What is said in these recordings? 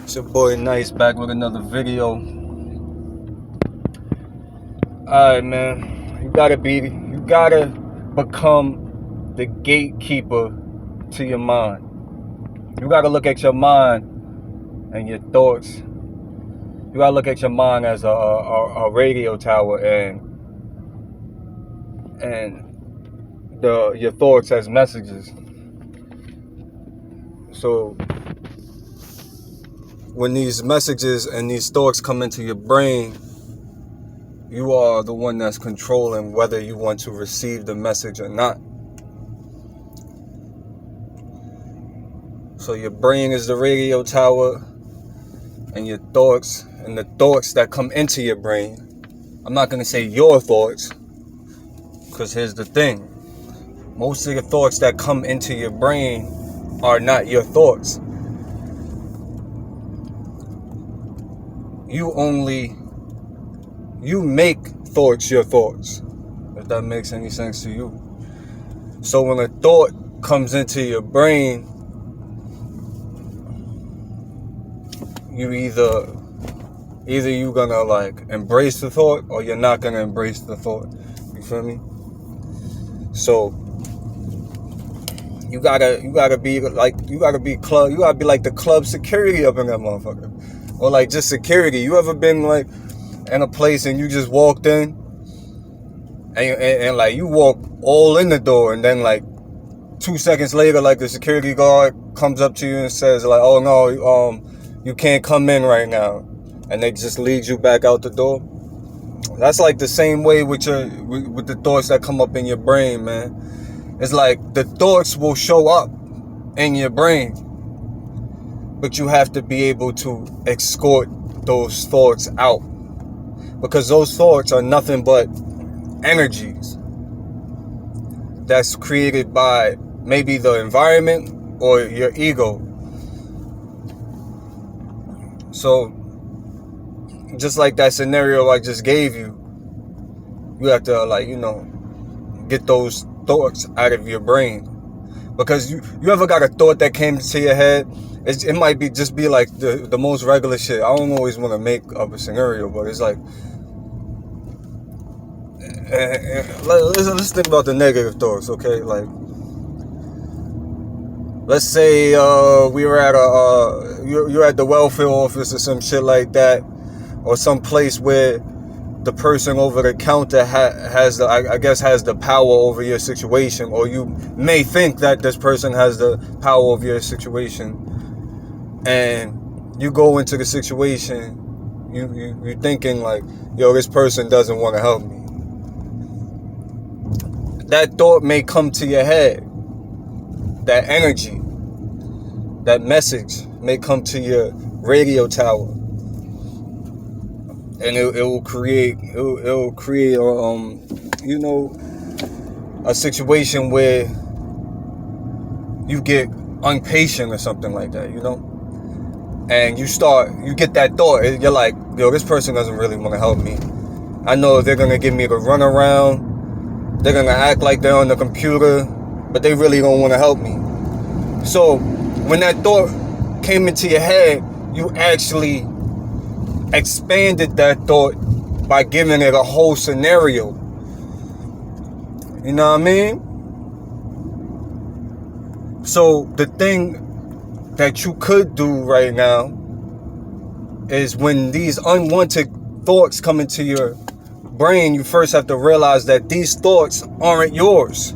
It's your boy Nice back with another video. Alright, man. You gotta become the gatekeeper to your mind. You gotta look at your mind and your thoughts. You gotta look at your mind as a radio tower and your thoughts as messages. So when these messages and these thoughts come into your brain, you are the one that's controlling whether you want to receive the message or not. So your brain is the radio tower, and your thoughts and the thoughts that come into your brain. I'm not going to say your thoughts, because here's the thing. Most of the thoughts that come into your brain are not your thoughts. You make thoughts your thoughts, if that makes any sense to you. So when a thought comes into your brain, you either you gonna like embrace the thought, or you're not gonna embrace the thought. You feel me? So you gotta be like the club security up in that motherfucker. Or like just security. You ever been like in a place and you just walked in and like you walk all in the door, and then like 2 seconds later, like the security guard comes up to you and says like, oh no, you can't come in right now, and they just lead you back out the door. That's like the same way with the thoughts that come up in your brain, man. It's like the thoughts will show up in your brain, but you have to be able to escort those thoughts out, because those thoughts are nothing but energies that's created by maybe the environment or your ego. So just like that scenario I just gave you, you have to get those thoughts out of your brain. Because you ever got a thought that came to your head? It might be like the most regular shit. I don't always want to make up a scenario, but it's like, let's think about the negative thoughts, okay? Like, let's say we were at you're at the welfare office or some shit like that, or some place where the person over the counter has the power over your situation, or you may think that this person has the power over your situation, and you go into the situation, you're thinking like, yo, this person doesn't want to help me. That thought may come to your head. That energy, that message may come to your radio tower, and it will create a situation where you get impatient or something like that, and you get that thought. You're like, yo, this person doesn't really want to help me. I know they're gonna give me the runaround. They're gonna act like they're on the computer, but they really don't want to help me. So when that thought came into your head, you actually expanded that thought by giving it a whole scenario. You know what I mean? So the thing that you could do right now is, when these unwanted thoughts come into your brain, you first have to realize that these thoughts aren't yours.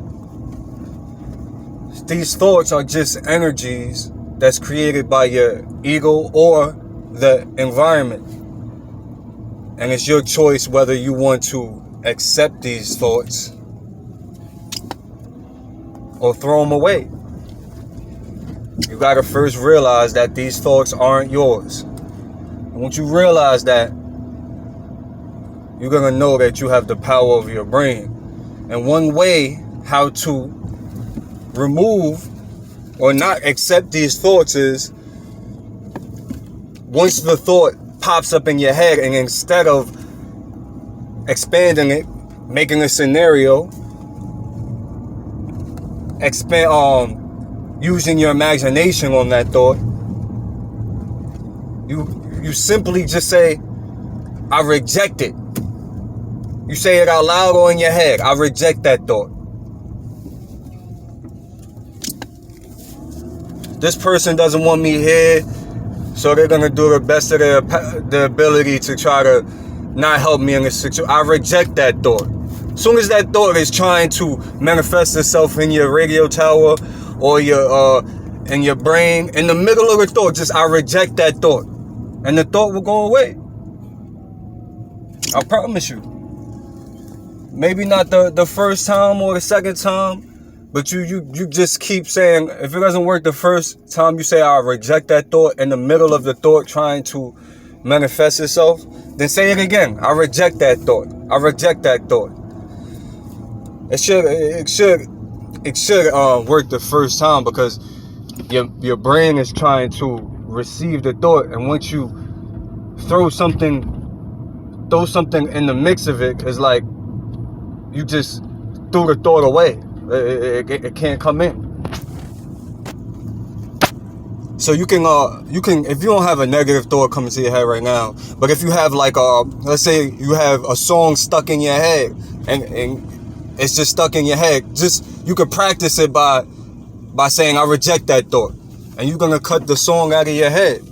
These thoughts are just energies that's created by your ego or the environment. And it's your choice whether you want to accept these thoughts or throw them away. You gotta first realize that these thoughts aren't yours. And once you realize that, you're gonna know that you have the power over your brain. And one way how to remove or not accept these thoughts is, once the thought pops up in your head, and instead of expanding it, making a scenario, using your imagination on that thought, You simply just say, I reject it. You say it out loud or in your head. I reject that thought. This person doesn't want me here, so they're gonna do the best of their ability to try to not help me in this situation. I reject that thought. As soon as that thought is trying to manifest itself in your radio tower or in your brain, in the middle of the thought, just I reject that thought, and the thought will go away. I promise you. Maybe not the first time or the second time, but you just keep saying, if it doesn't work the first time, you say, I reject that thought, in the middle of the thought trying to manifest itself, then say it again. I reject that thought. I reject that thought. It should work the first time, because your brain is trying to receive the thought, and once you throw something in the mix of it, it's like you just threw the thought away. It can't come in. So you can if you don't have a negative thought coming to your head right now, but if you have like let's say you have a song stuck in your head and it's just stuck in your head, you can practice it by saying, I reject that thought, and you're gonna cut the song out of your head.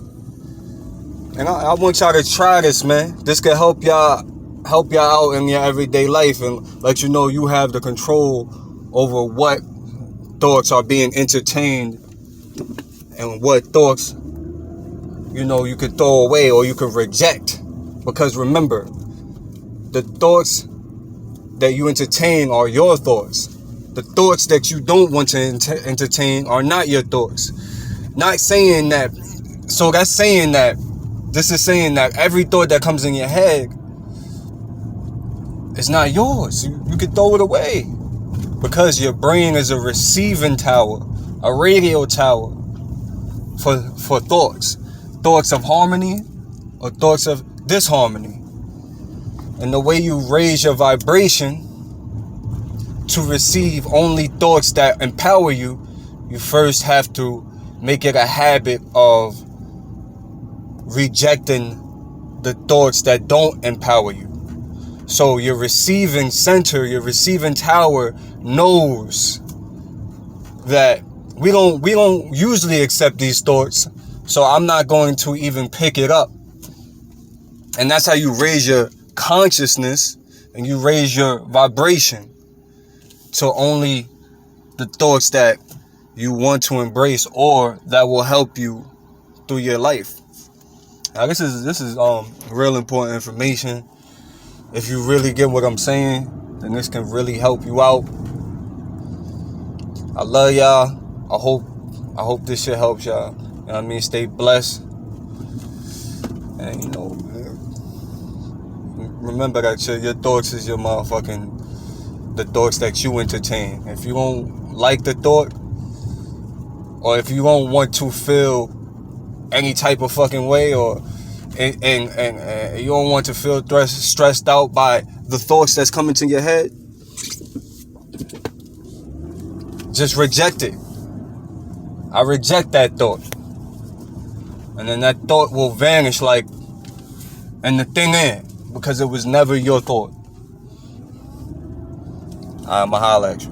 And I want y'all to try this, man. This could help y'all out in your everyday life and let you know you have the control over what thoughts are being entertained and what thoughts, you could throw away or you could reject. Because remember, the thoughts that you entertain are your thoughts. The thoughts that you don't want to entertain are not your thoughts. Not saying that. So that's saying that. This is saying that every thought that comes in your head is not yours. You can throw it away. Because your brain is a receiving tower, a radio tower for thoughts. Thoughts of harmony or thoughts of disharmony. And the way you raise your vibration to receive only thoughts that empower you, you first have to make it a habit of rejecting the thoughts that don't empower you. So your receiving center, your receiving tower knows that we don't usually accept these thoughts, so I'm not going to even pick it up. And that's how you raise your consciousness and you raise your vibration to only the thoughts that you want to embrace or that will help you through your life. Now this is real important information. If you really get what I'm saying, then this can really help you out. I love y'all. I hope this shit helps y'all. You know what I mean? Stay blessed. And remember that your thoughts is your the thoughts that you entertain. If you don't like the thought, or if you don't want to feel any type of fucking way, or and you don't want to feel stressed out by the thoughts that's coming to your head, just reject it. I reject that thought. And then that thought will vanish and the thing in, because it was never your thought. I'ma holla at you.